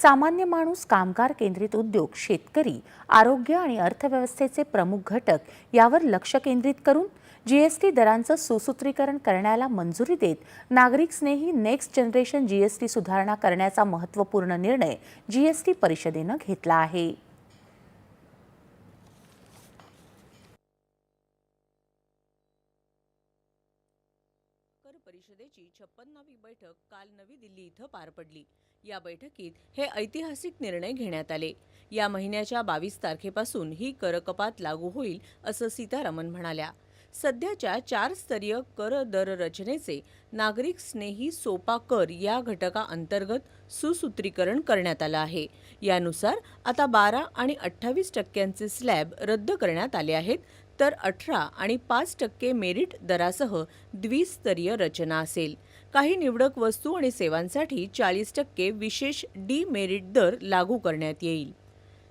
सामान्य माणूस, कामगार केंद्रित उद्योग, शेतकरी, आरोग्य आणि अर्थव्यवस्थेचे प्रमुख घटक यावर लक्ष केंद्रित करून जीएसटी दरांचं सुसूत्रीकरण करण्याला मंजुरी देत नागरिक स्नेही नेक्स्ट जनरेशन जीएसटी सुधारणा करण्याचा महत्त्वपूर्ण निर्णय जीएसटी परिषदेनं घेतला आहे. परिषदेची 56वी बैठक काल नवी दिल्ली इथं पार पडली. या बैठकीत हे ऐतिहासिक निर्णय घेण्यात आले. या महिन्याच्या 22 तारखेपासून ही करकपात लागू होईल असं सीतारामन म्हणाल्या. सध्याच्या 4 स्तरीय कर दर रचनेचे नागरिक स्नेही सोपा कर या घटकाअंतर्गत सुसूत्रीकरण करण्यात आलं आहे. यानुसार आता 12 आणि 28% स्लॅब रद्द करण्यात आले आहेत, तर 18 आणि 5% मेरिट दरासह द्विस्तरीय रचना असेल. काही निवडक वस्तू आणि सेवांसाठी 40% विशेष डी-मेरिट दर लागू करण्यात येईल.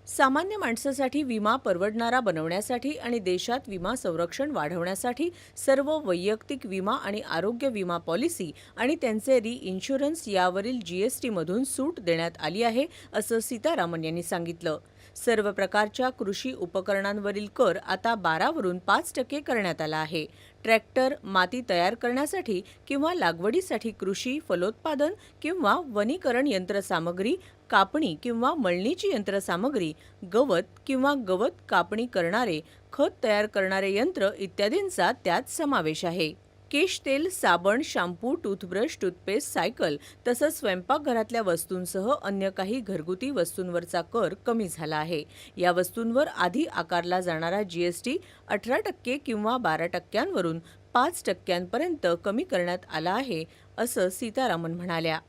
सामान्य माणसासाठी विमा परवडणारा बनवण्यासाठी आणि देशात विमा संरक्षण वाढवण्यासाठी सर्व वैयक्तिक विमा आणि आरोग्य विमा पॉलिसी आणि त्यांचे री-इन्शुरन्स यावरील जीएसटीमधून सूट देण्यात आली आहे, असं सीतारामन यांनी सांगितलं. सर्व प्रकारच्या कृषी उपकरणांवरील कर आता 12 वरून 5% करण्यात आला आहे. ट्रॅक्टर, माती तयार करण्यासाठी किंवा लागवडीसाठी कृषी, फलोत्पादन किंवा वनीकरण यंत्रसामग्री, कापणी किंवा मळणीची यंत्रसामग्री, गवत किंवा गवत कापणी करणारे, खत तयार करणारे यंत्र इत्यादींचा त्यात समावेश आहे. केश तेल, साबण, शॅम्पू, टूथब्रश, टूथपेस्ट, सायकल तसंच स्वयंपाकघरातल्या वस्तूंसह अन्य काही घरगुती वस्तूंवरचा कर कमी झाला आहे. या वस्तूंवर आधी आकारला जाणारा जीएसटी 18% किंवा 12%वरून 5%पर्यंत कमी करण्यात आला आहे, असं सीतारामन म्हणाल्या.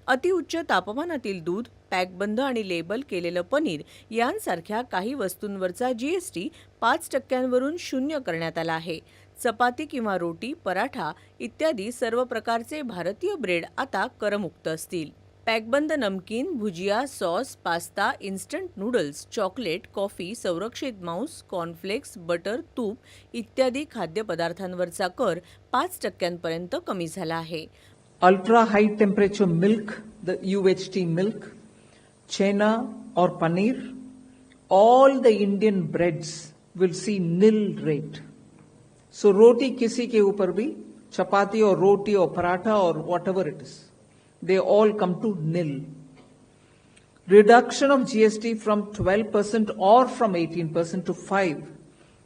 अतिउच्च तापमानातील दूध, पॅकबंद आणि लेबल केलेलं पनीर यांसारख्या काही वस्तूंवरचा जीएसटी 5%वरून 0 करण्यात आला आहे. चपाती किंवा रोटी, पराठा इत्यादी सर्व प्रकारचे भारतीय ब्रेड आता करमुक्त असतील. पॅकबंद नमकीन, भुजिया, sauce, pasta, instant noodles, chocolate, coffee, संरक्षित मांस, कॉर्नफ्लेक्स, बटर, तूप इत्यादी खाद्यपदार्थांवरचा कर 5%पर्यंत कमी झाला आहे. Ultra high temperature milk, the UHT milk, chena or paneer, all the Indian breads will see nil rate. So roti kisi ke upar bhi, chapati or roti or paratha or whatever it is, they all come to nil. Reduction of GST from 12% or from 18% to 5%.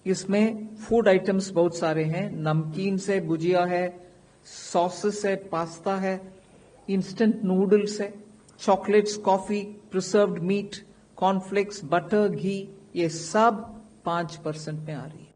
इसमें food items बहुत सारे हैं. नमकीन से भुजिया है, sauces है, pasta है, instant noodles है, chocolates, coffee, preserved meat, cornflakes, butter, घी, ये सब 5% में आ रही है.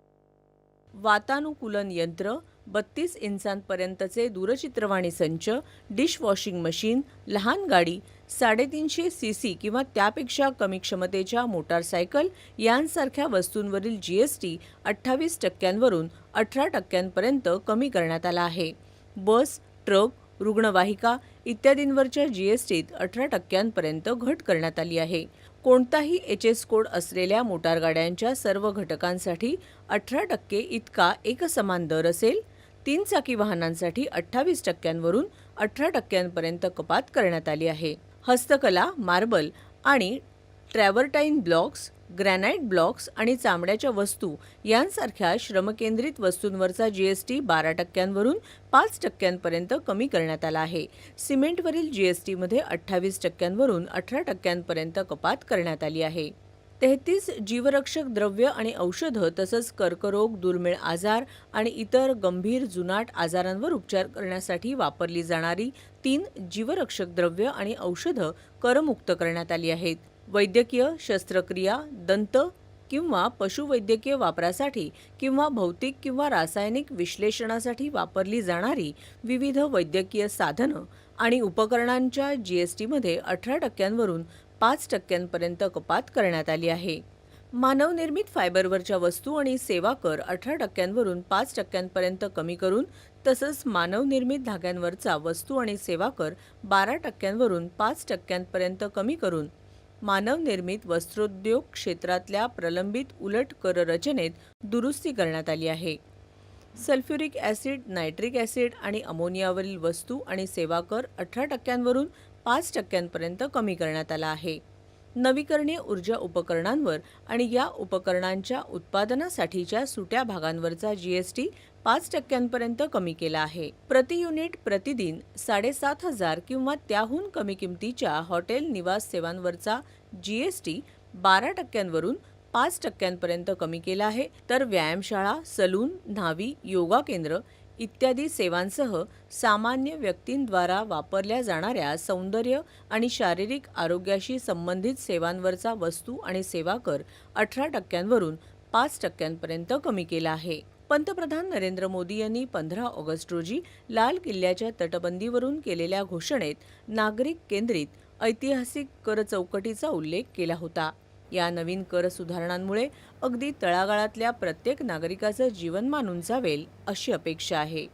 वातानुकूलन यंत्र, 32 इंचांपर्यंतचे दूरचित्रवाणी संच, डिशवॉशिंग मशीन, लहान गाडी, 350 सीसी किंवा त्यापेक्षा कमी क्षमतेच्या मोटारसायकल यांसारख्या वस्तूंवरील जीएसटी 28%वरून 18%पर्यंत कमी करण्यात आला आहे. बस, ट्रक, रुग्णवाहिका इत्यादींवरच्या जीएसटीत 18%पर्यंत घट करण्यात आली आहे. कोणताही एचएस कोड असलेल्या मोटारगाड्यांच्या सर्व घटकांसाठी 18% इतका एकसमान दर असेल. 3 चाकी वाहनांसाठी 28%वरून 18%पर्यंत कपात करण्यात आली आहे. हस्तकला, मार्बल आणि ट्रॅव्हर्टाईन ब्लॉक्स, ग्रॅनाइट ब्लॉक्स आणि चामड्याच्या वस्तू यांसारख्या श्रमकेंद्रित वस्तूंवरचा जीएसटी 12%वरून 5%पर्यंत कमी करण्यात आला आहे. सिमेंटवरील जीएसटीमध्ये 28%वरून 18%पर्यंत कपात करण्यात आली आहे. 33 जीवरक्षक द्रव्य आणि औषधं तसंच कर्करोग, दुर्मिळ आजार आणि इतर गंभीर जुनाट आजारांवर उपचार करण्यासाठी वापरली जाणारी 3 जीवरक्षक द्रव्य आणि औषधं करमुक्त करण्यात आली आहेत. वैद्यकीय, शस्त्रक्रिया, दंत किंवा पशुवैद्यकीय वापरासाठी किंवा भौतिक किंवा रासायनिक विश्लेषणासाठी वापरली जाणारी विविध वैद्यकीय साधनं आणि उपकरणांच्या जीएसटीमध्ये 18%वरून 5%पर्यंत कपात करण्यात आली आहे. मानवनिर्मित फायबरवरच्या वस्तू आणि सेवा कर 18%वरून 5%पर्यंत कमी करून तसंच मानवनिर्मित धाग्यांवरचा वस्तू आणि सेवा कर 12%वरून 5%पर्यंत कमी करून मानवनिर्मित वस्त्रोद्योग क्षेत्रातल्या प्रलंबित उलट कर रचनेत दुरुस्ती करण्यात आली आहे. सल्फ्युरिक ॲसिड, नायट्रिक ॲसिड आणि अमोनियावरील वस्तू आणि सेवा कर 18%वरून 5% कमी करण्यात आला आहे. नवीकरणीय ऊर्जा उपकरणांवर आणि या उपकरणांच्या उत्पादनासाठीच्या सुट्या भागांवरचा जीएसटी 5% कमी केला आहे. प्रति युनिट प्रतिदिन 7,500 किंवा त्याहून कमी किमतीच्या हॉटेल निवास सेवांवरचा जीएसटी 12% 5% कमी केला आहे. तर व्यायामशाळा, सलून, न्हावी, योगा केंद्र इत्यादी सेवांसह सामान्य व्यक्तींद्वारा वापरल्या जाणाऱ्या सौंदर्य आणि शारीरिक आरोग्याशी संबंधित सेवांवरचा वस्तू आणि सेवा कर 18% 5% कमी केला आहे. पंतप्रधान नरेंद्र मोदी यांनी 15 ऑगस्ट रोजी लाल किल्ल्याच्या तटबंदीवरून केलेल्या घोषणेत नागरिक केंद्रित ऐतिहासिक कर चौकटीचा उल्लेख केला होता. या नवीन कर सुधारणांमुळे अगदी तळागाळातल्या प्रत्येक नागरिकाचं जीवनमान उंचावेल अशी अपेक्षा आहे.